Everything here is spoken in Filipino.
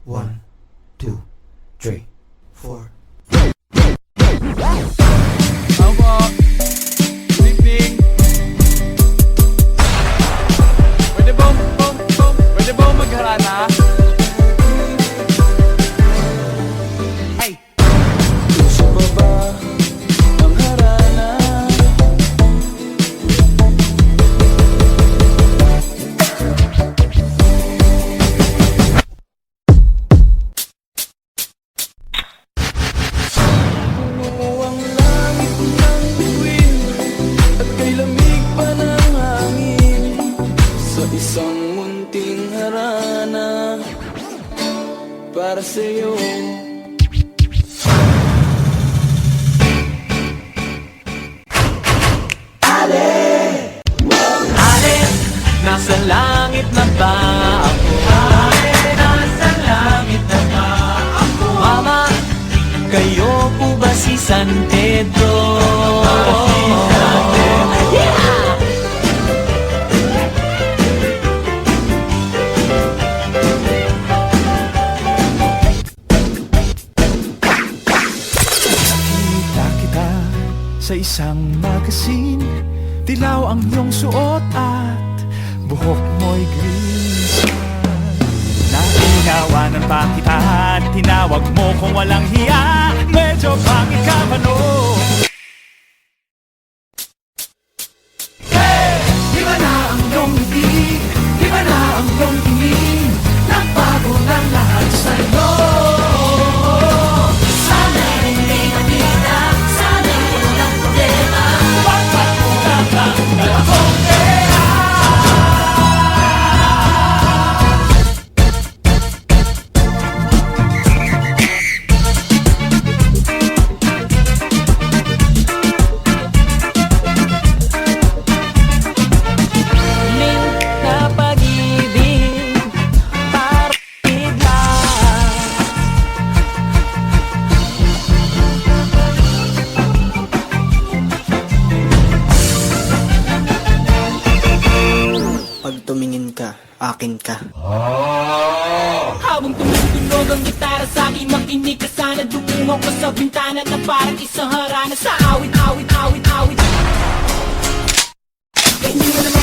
1, 2, 3, 4. Opo. Good evening. Pwede ba magharana? Hey! Gusto pa ba ang harana? Puno ang langit ng bituin at kay lamig pa ng hangin sa isang munting harana para sa'yo. Nasa langit na ba ako? Nasa langit na ba ako? Mama, kayo po ba si San Pedro? Yeah! Nakita kita sa isang magasin. Dilaw ang iyong suot at buhok mo'y green. Nainawanan pa kita at tinawag mo kung walang hiya. Medyo pangit ka pa no. Hey! Iba na ang iyong ngiti, iba na ang iyong tingin. Nagbago ng lahat sa'yo. Sana hindi nakita, sana walang problema. Bakit mo natanggal akong kaya? Link na pag-ibig para bigla. Pag tumingin ka, akin ka. Habang tumutunog ang gitara sa akin, makinig ka sana. Dumungaw ka sa bintana na parang isang harana. Sa awit, awit, awit, awit. Hindi mo naman